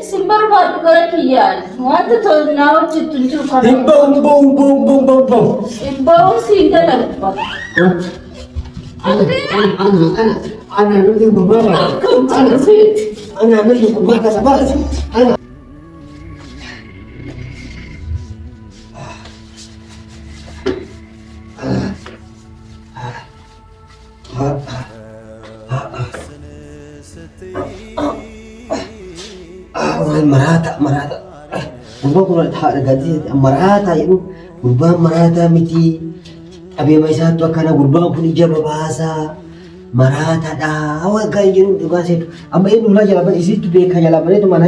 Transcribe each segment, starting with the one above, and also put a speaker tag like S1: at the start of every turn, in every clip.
S1: simbar baru kerakian. Waktu tu nawat tunjuk kalau. Imbau singgah apa?
S2: Anak nanti berapa? Anak nanti berapa? Sabar. Anak. مرات وبقول قاعد مرات يقول قربان مرات متي أبي ما يسات وكان قربان كل إجابة بهذا مرات هذا هو قاعد يقول دكاسيت أما إنه لا جلابان يصير تبيك جلابان itu mana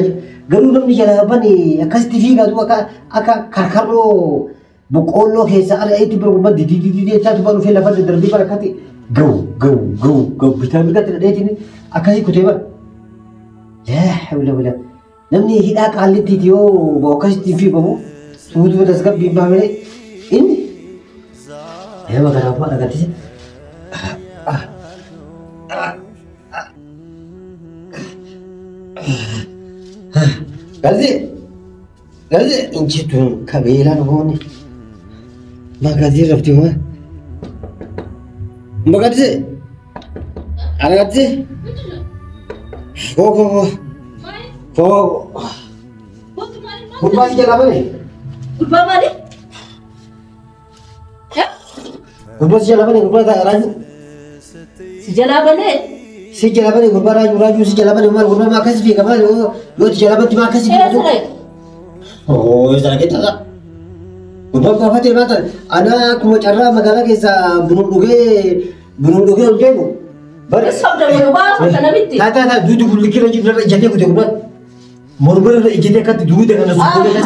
S2: قالوا لهم جلابان أكاس تفي قالوا أكا كركرو بقولو كيسا على أي تبرو قربان دي سات بانو في لفظ دربي بركاتي جو بتعمل كده ده أكاسي كتيبا لا حول ولا namni hidhaa qaallitti yoo bokkasitti fi bahu suutuu tasgabbii baamee inni eema kanaaf waan agarsiise galzi injituun kabeelaan hoone magazii rafti waa magadise agarsiise koo Kurban si jalaban ni?
S1: Kurban mana? Ya?
S2: Kurban si jalaban ni, kurban tak raju.
S1: Si jalaban ni?
S2: Si jalaban ni, kurban raju si jalaban ni, kurban makan si fika mana? Yo si jalaban tu makan si fika tu. Oh, salah kita tak. Kurban apa tu macam? Anak aku cara magala kisah bunung duge udah tu.
S1: Baru sabda merubah macam mana bitti?
S2: Tak, dulu kulikir aja dah jadi aku tu kurban. Morban ijite kat dulu dengan nasi kulit.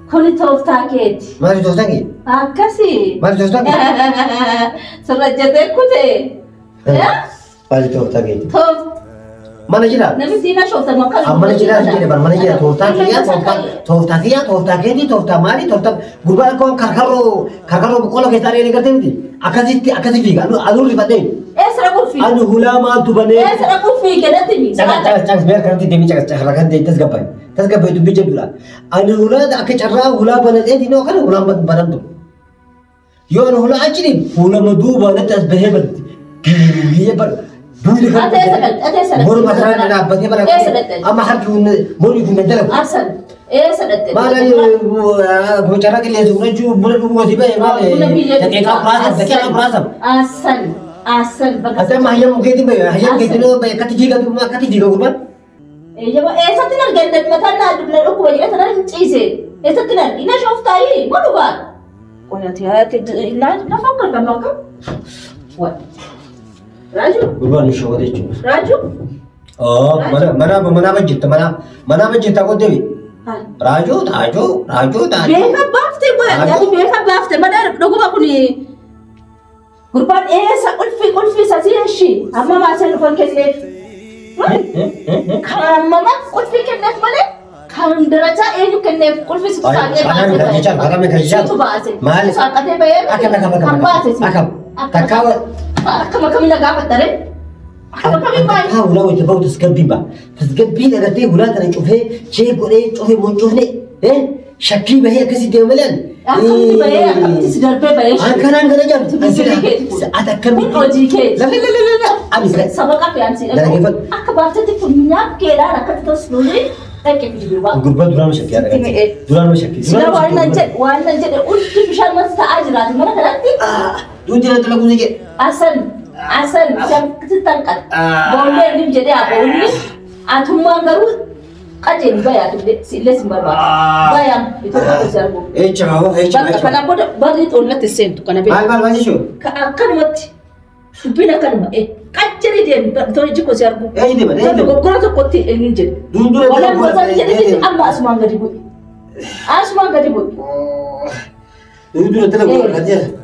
S1: Kulit tosta ket.
S2: Mari tosta ket.
S1: Akasi.
S2: Mari tosta ket.
S1: Surat jatuh kute. Ya?
S2: Mari tosta ket.
S1: Tof.
S2: Mana jira?
S1: Nabi tina shofta makan.
S2: Mana jira? Jira bar mana jira? Tosta ket, tosta mari, tosta. Gurba kau karkaro bukola kita hari ini kerja ni. Akasi juga. Alu lipat ni.
S1: Esra kurfi.
S2: Anu hulama tu bane.
S1: Esra kurfi kena tini.
S2: Jangan biar kerja demi jangan rakan dia tasgabai tu bijak dulu. Anu hula dah kecara hula bane ni no kan hula banan tu. Yo anu hula aja ni hula madu bane tasbih ber. Dia ber.
S1: Ada sangat.
S2: Mulu masalah ni apa dia ber. Ama har pun mulu pun dalam.
S1: Asal. Sangat.
S2: Malah bicara ke lihat orang tu mulu pun mesti bayar. Jadi kau perasaan. Asal. Ada mahal mungkin tu bayar. Mahal mungkin tu bayar. Kati tiga kurban.
S1: Jawab satu nak gandat mata nak dulu aku bagi kata nak cise. Satu nak ina shofta ini mana buat? Oh nanti ayat ina nafakar kamu kan? What? Raju?
S2: Kurban ni show deh cuma.
S1: Raju?
S2: Oh mana bajit aku dewi. Raju.
S1: Beka bafte gue. Jadi beka bafte mana dogo aku ni. Kurban ulfi sasiashi. Amma masih lupa kenef. Karam mana ulfi kenef mana? Karam deraja ini kenef ulfi sasiashi.
S2: Agam kerja.
S1: Itu bahasa.
S2: Mal.
S1: Sakatnya bayar. Akam.
S2: Takau.
S1: Kami nak apa tadi? Kami bayar.
S2: Kau ulah itu bawa tasgabi ba. Tasgabi dah nanti ulah tanah cuci, cek boleh cuci muncul ni. Syaki bahaya kasi dia malan.
S1: Kami bayar. Kami sudah bayar.
S2: Angkaran jam. Ada kami. La. Abis lah.
S1: Sama kape ansi. Aku baca tu punya kera rakat tu sendiri. Tak kepiji berubah.
S2: Gurban duran syaki ada. Duran syaki.
S1: Sudah warna jet. Ulti besar masa tak ajar. Mana nanti?
S2: Dua jalan terlalu sikit.
S1: Asal macam ketangkat. Boleh ni jadi apa ni? Atuma garu kajen bayar tu les barba. Bayar itu aku jarbu.
S2: Cakap.
S1: Kenapa baru itu orang tersen tu kenapa?
S2: Mal macam tu.
S1: Kan mati. Bina kan kajen dia tu jiko jarbu.
S2: Ini mana?
S1: Tapi kau tu koti ini jadi.
S2: Dulu
S1: Orang macam jadi amma asma gadibu.
S2: Dulu terlalu kerja.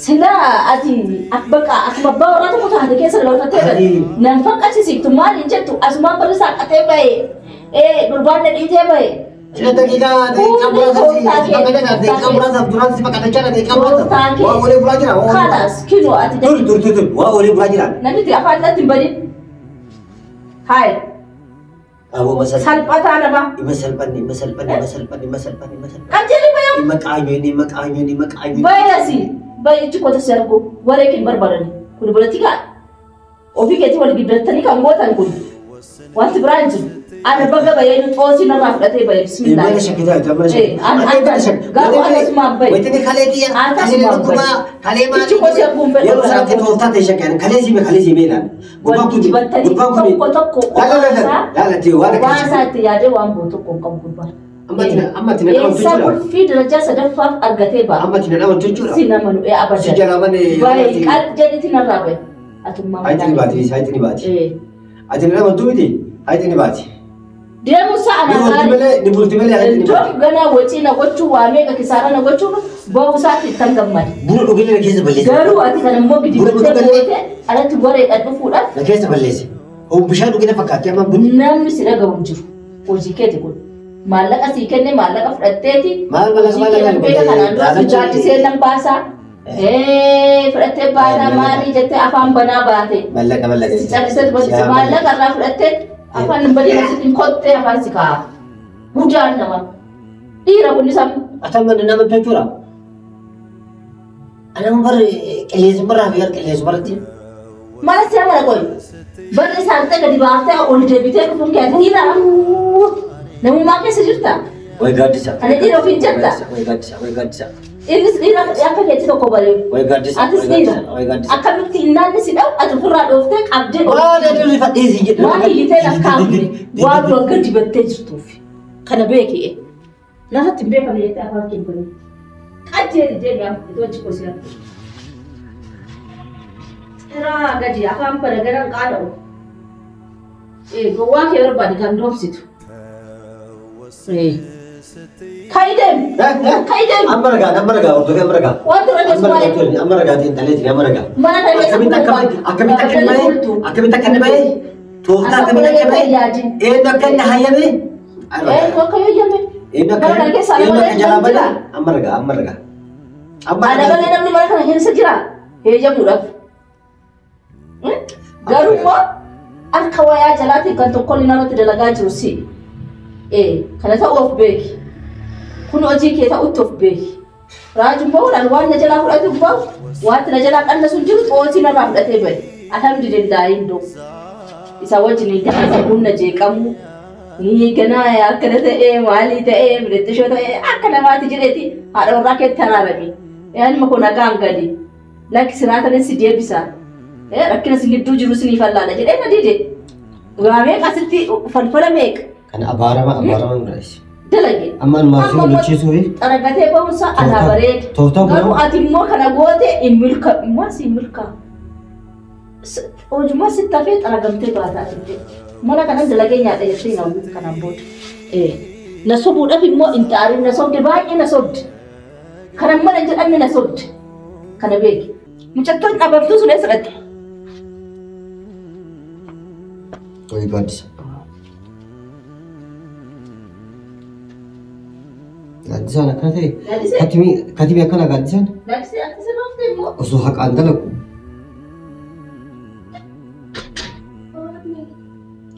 S1: Sila ati akbaka akmabba orang tu muta hadi kesal orang tu nampak asyik sih tu mari tu asma bersak ate baik berbuat dan ide baik.
S2: Cerita kita di kamera sih, makanya di kamera duran sih pakai cara di kamera. Wah boleh belajar.
S1: Kalas kilo ati.
S2: Tur. Wah boleh belajar.
S1: Nanti dia apa nanti balik. Hai.
S2: أبو مسل
S1: سلبت أنا ما
S2: مسل بني
S1: أجل بيا
S2: مكاني
S1: بيا سي بيا تشوف تسيركو ولكن بربرني كل بلتيكا وفي كتير ولا جبتني كم موت أنا كل وانت برانج أنا بقى بيا نتوصي نرافق تبي بيا بسم الله
S2: إيه شكل ده تمام شكل
S1: أنا قالوا أنا اسمع بيا
S2: ويتني خليتي
S1: أنا
S2: كما خلي ما
S1: تشوف تسيركو
S2: يا رسالة توفتات شكل يعني خليزي ميلان
S1: لا
S2: تيو هذا
S1: واسات يا جو أم بوتو كم كم
S2: أما تنا أول تجرا
S1: في درجة سدفاف أرجتيبا
S2: أما تنا أول تجرا
S1: سينما نو أبدا
S2: سجلا مني
S1: باي كات jadi tina rabe atau mama
S2: هاي تني باتي أتنا أول توميتي هاي تني باتي
S1: dia musa anak
S2: نبولت ملي هاي تني
S1: itu gana wati na gochu wa me ka kisara na gochu ba usa ti tangamman
S2: بقول له كذا كيس بليس
S1: garu ati kana mo gidi bote ala tu gore adu fuda
S2: كيس بليس هو بشانو كذا فكات يا مبني
S1: nam sira ga wunjur ko jiketi ko malaka sikenne malaka fudatteti
S2: malaka
S1: kana jati sai nan basa fudatte bana mali jette afan bana bate
S2: malaka
S1: jati bas malaka ra fudatte afan badi nasitin kotte afan sika hujan nama dira kunni sam
S2: أتمنى إنما تجرا أنا مبر كليز مرة غير كليز مرتين
S1: mana siapa nak kau? Beri santai ke di bawah oleh debitnya aku pun kayak hira. Namu makan sejuta.
S2: Woi gadis.
S1: Ada di rofin jatah.
S2: Woi gadis.
S1: Ini sekarang apa kayak itu kau balik?
S2: Woi gadis.
S1: Atas ni. Akan tinggal di sini atau pura doftek update.
S2: Wah, dia tu lihat ini sih.
S1: Wah, ini nak kami. Wah, dua kerja betul tuh. Karena beki. Nah, timbe kami itu apa kimpun? Kajian dia yang itu aja kosian. Era gaji akan peragaran kado. Gua kira badi kan dom situ. Kaidem.
S2: Amaraga. Waktu kan amaraga.
S1: Waktu ada semua.
S2: Amaraga di internet ni amaraga.
S1: Mana tadi
S2: Akami takkan mai. Tuh tak kami takkan mai. Nak kan haya mai.
S1: Kau kayu jalan.
S2: Nak jalan Amaraga.
S1: Ada kan yang ni mana kan yang segera. Jam murah. Garuma arkawaya jalati kan tokol naro te dalaga jusi kana ta off back kuno oji ke ta out of back rajum bawla wanya jala fu atu baw wat na jala kan sun jiru to oti na rafda te bai alhamdulillah indo isa wajini da kunna je kamu ni kana ya kana te mali te mrete shoto akana mati jireti ada raket tararabi yani makona gangadi laki sinata ne sidie bisa rakkina singiddu jiru sini fallala jedhe na dide gaame qasitti falfala meek
S2: kan abarama ngrais
S1: dalage
S2: amman maafi walichi suri
S1: aragate bamusa ana bareed garu atimmo kana goote imilka masi milka ojuma sittafe aragamte baata tinde mona kana dalage nyaade yetti na kana bot na sobu dafi mo intari na sobde baaje na sobde kana mona jedanne na sobde kana beek muchatton ababtu sune sirate
S2: Woi gadis. Gadisan akana tadi. Katimi akana gadisan.
S1: Gadis atas rafte mo.
S2: Usu hak andalak.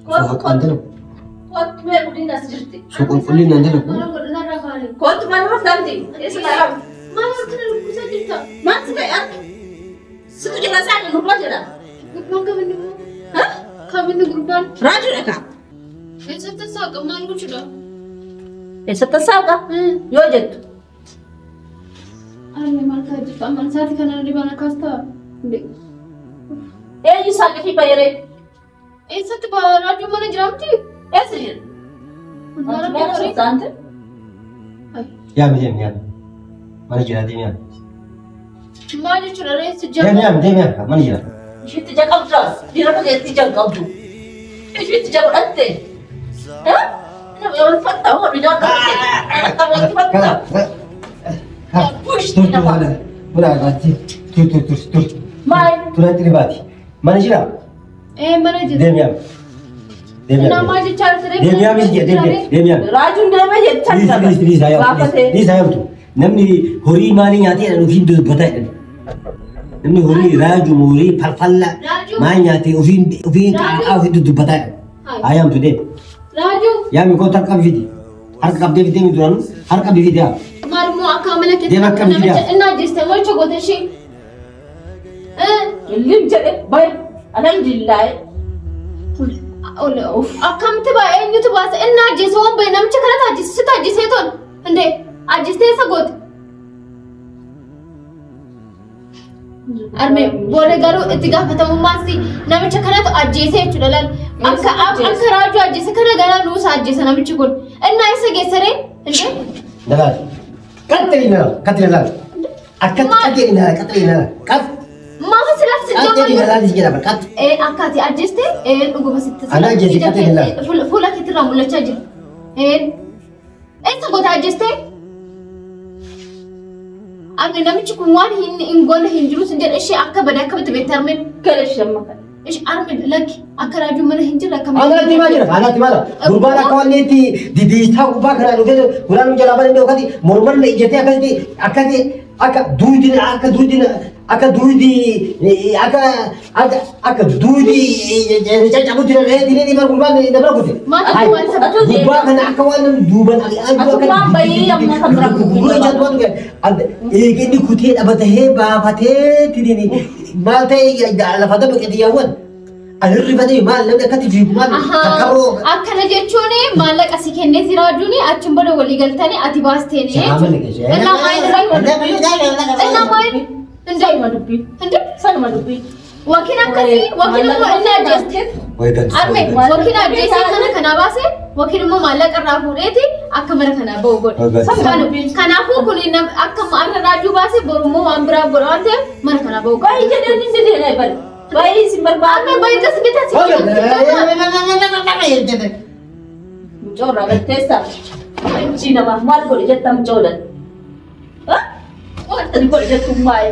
S2: Usu hak andalak.
S1: Kot me udin asirti.
S2: Sokol kulin andalak.
S1: Kot mana rafte? Sekarang.
S3: Mana kena lupa saja.
S1: Mas kayak situ jelasan rumah jela.
S3: Mangga benda.
S1: Hah?
S3: Kami ni grupan.
S1: Raju eka.
S3: Esa tak keman ku sudah.
S1: Setasaka. Yo jet.
S3: Ani malka jipa man saat kana di mana kasta.
S1: Ni saga fi bayre.
S3: Esa tu radio mana jeramti.
S1: Sir. Mana tante?
S2: Ya. Mana jira dia.
S3: Mana sudah res
S2: Dia. Mana jira.
S1: Shit jakabta. Dira pa geti jakabtu. Shit jakabte. Ha? Yo fatta ho bijo kabte. Kamu fatta. Push
S2: Tur mana? Mula gati. Tur.
S1: Mai.
S2: Turat ribati. Mana jira?
S3: mana jira.
S2: Demiam.
S3: Nama je cara sering.
S2: Demiam.
S1: Raju deme jet chakta.
S2: Please ayam tu. Namni hori mani nyati anu hindu batai. Namni hori raju muri falfalla. Mani nyati ufin hindu batai. Ayam tu deh.
S3: Raaju.
S2: Yaa mi koota harka bifiti. Harka qabdee fitee mi duraan harka bifiti yaa.
S3: Maalummaa akka amala keessatti
S2: Deema akkam
S3: namicha
S2: jedhaa?
S3: inni ajjeeste macha goote ishee.
S1: Illim jedhe baye alhamdulillah.
S3: Akkamitti baay'ee eenyutu baase inni ajjeese waan bahe namicha kanatti ajjeese sitti ajjeesee tola. Indee ajjeestee isa goote. Arme booda garuu itti gaafatamummaas namicha kanatu ajjeese jechuudha laal. Akka raajuu ajjeese kana gara nuusa ajjeese namichi kun. Inni isa geessaree indee.
S2: Dalaal. Qaxxee ilaal. Akka qaxxee ilaal qaxxee ilaal. Qax.
S3: Maafa silaaf si
S2: Qaxxee ilaal si jedhama qax.
S3: Akkaati ajjeeste dhuguma sitti.
S2: Ana ajjeese qaxxee ilaal.
S3: Fuula keetirraa mul'achaa jira. Eessa goota ajjeeste? Arme namichi kun waan hin goone hin jiru sin jedhe ishee akka badee akkamitti beekte armeen?
S1: Kale shamma kana.
S3: Ish arme lakki akka raajuu mana hin jirre akkamitti?
S2: Anaatti maa jira? Anaatti maala? Gurbaan akka waan itti didiisaa gubbaa kanaa dhufee gulaan jalaa bara inni akkati morman ijjatee akkati akka duudin akka duudi caccabutti reetii bara gurbaan dabra kute. Gubbaa kana akka waan duuban inni kutee dhabatee baafatee tidini maal ta'e lafa dabaqeeti yaawwan. Alirri fadhi maal namni akkatti fiigu maal kakkaroo.
S3: Akkana jechuun maallaqa si kennee si raajuun achiin booda walii galtanii ati baasteen jechuudha.
S1: Sanuma dubbii. Sanuma dubbii.
S3: Wakiin akkasii wakiin immoo inni ajjeeste. Arme wakiin ajjeesee mana kana baase wakiin immoo maallaqa irraa fuudheeti akka mana kana bahu godhe. Kanaafuu kun akka arra raajuu baase borummoo waan biraa godha waan ta'eef mana kana bahu godhe.
S1: Baay'ee jedhanii hin jedhee bari. Baay'ee si barbaadu.
S3: Arme baay'ee kasi bitaa si.
S1: Mucoorraa galteessaa. Inchi namaa maal godhe jettaa mucoodhan. Wanta di godhe jettuun maali?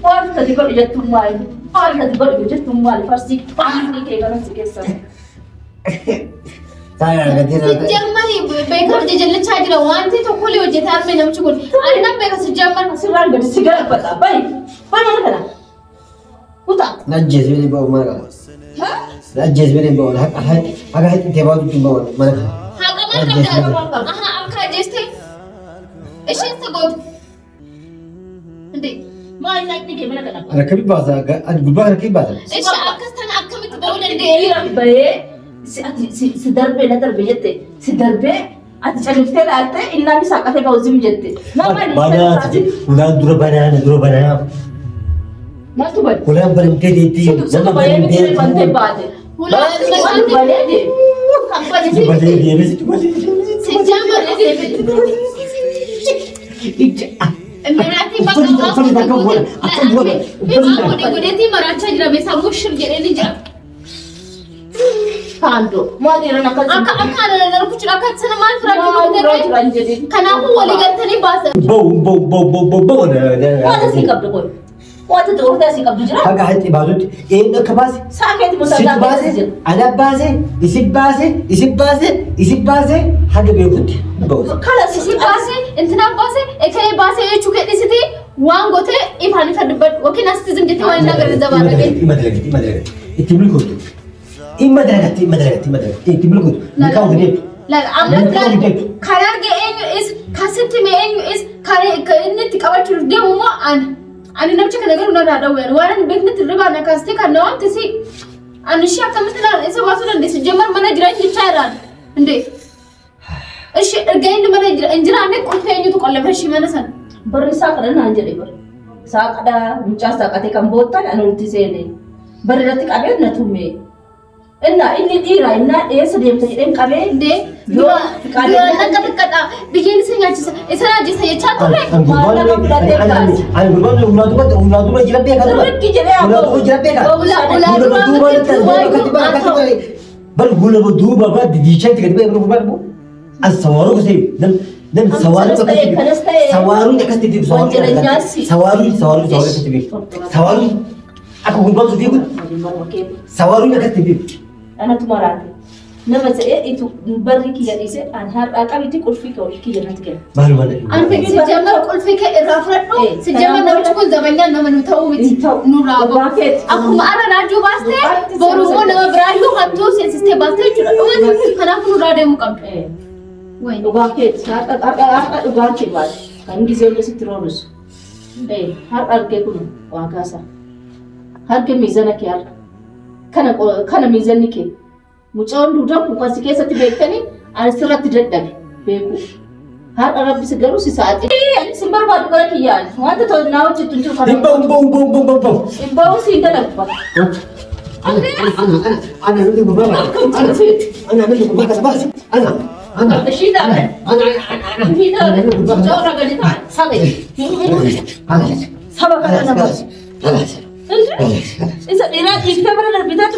S1: Wanta di godhe jettuun maali? Wanta di godhe jettuun maali? Farsii faasni kee galan si keessaa.
S3: Jammari beekam jajallachaa jira wanti tokkollee hojjete arme namichi kun. Ani nan beeka si jammar.
S1: Sirraan gadi si galaffata. Bayi. Bayi mana kana. Uta.
S2: Najjees bini ba'u mana kana. Najjees bini ba'u haga itti baatu itti ba'u mana kana.
S3: Haqa maal qabda? Aha akka ajjeeste. Isheen isa gootu. Indee.
S1: Maal nyaatni kee mana kana?
S2: Rakkabi baasa gubbaa rakkabi baasa.
S3: Ishee akkas tana akkamitti ba'uu dandeenya?
S1: Bahee si darbee na darbe jette si darbee ati califtee laalte innaan isaa qatee ba'u zim jette.
S2: Banaati ulaan dura banaana.
S1: Maaltu bade?
S2: Ulaan banamtee deetti.
S1: Suutu bahee miti bantee baate. Maaltu badee deemu? Kan bade
S2: Si balee deeme si balee.
S3: Si jammar. Meraati bakka godheetii maraachaa jira beesaa mushir jedhee ni jira.
S1: Kaandoo maal yeroo akka
S3: Akka narkuchuudha akka sana maal firaa jiru kanaafuu walii galtanii baasan.
S2: Ba'u.
S1: Waan asii qabdu kun wanta xurtaa asii qabdu jira.
S2: Haga hatti baasutti eenyu akka baase.
S1: Saakeeti
S2: Sit
S1: musallaan
S2: baase,
S1: jira.
S2: ana baase, isin baase, haga beekutti ba'u.
S1: Kala
S3: Isi baase intina baase ekee baase jechuu kedhisiti waan gootee ifaan ifa dubbadhu yookiin asitti zimjete waan inni agarra zabaa dhagee.
S2: Itti milkootu. Itti milkootu. Nikaa ofi deetu.
S3: Karaa arge eenyu is kasitti mee eenyu is inni itti qabachuuf deemu immoo ani namicha kana garuu narraa dhawweera waan ani beeknetti ribaa na kaastee kan na waamtisi ani ishee akkamitti ilaala isa baasuu dandeessu jammar mana jireenyichaa irraan indee. Ishi erga inni mana hin jiraanne qulfee eenyutu qollafa ishii mana sana.
S1: barri isaa qadha naan jedhe barri. Isaa qadha mucaa saaqatee kan boottan ani nuti seene. Barri irratti qabee na tumme. Inni dhiira innaa dhiyeessa deemsa jedheen qabee
S3: Indee duraan akka xiqqaadha biyyeen isa nyaachisa isa nyaachisa jechaa turre.
S2: Ani gurbaan ulaatuma jira beekaa tura.
S1: Rikki jedhee
S2: Bar gula duuba ba didicha itti gadi ba'e gurbaan bu. As sawaru kusee nam sawaru akkasitti deebisu sawaru akkasitti beeku. Sawaru akka gurbaan su beeku sawaru akkasitti beeku.
S1: Anatu maraate. nama ta'e itu barri kiyya dhiise an har'aa qabitti qulfii kiyya natti kenna.
S2: Maal malee?
S3: Ani sijjamar qulfii kee irraa fudhadhu. Sijjamar namichi kun zabanyaan nama nu ta'uu miti. Nurraa bahu. Akkuma arra raajuu baastee boru immoo nama biraayyuu hattuu seensistee baastee jechuudha. Kanaaf nurraa deemuu qabdu.
S1: Dhugaa keeti har'a dhugaa kee baate kan gizee illee sitti roolus. Har'a argee kun waa kaasa. Harka miizana kee har'a. Kana miizanni kee. Mucaan duudaan kun kan si keessatti beektanii ani sirratti dadhabe beeku. Har'a rabbi si garuu si sa'aati. Ani si barbaadu gara kiyyaan wanta ta'u naa hojjettu hin jiru kana. Dhibba'uu si dalagba.
S2: Ana nanti berbaba. Ana nanti berbaba sebab ana.
S1: Shida. Shida. Mucaan raga ni tak sabe. Sabar kana nama. Isa ira ikte bara bidat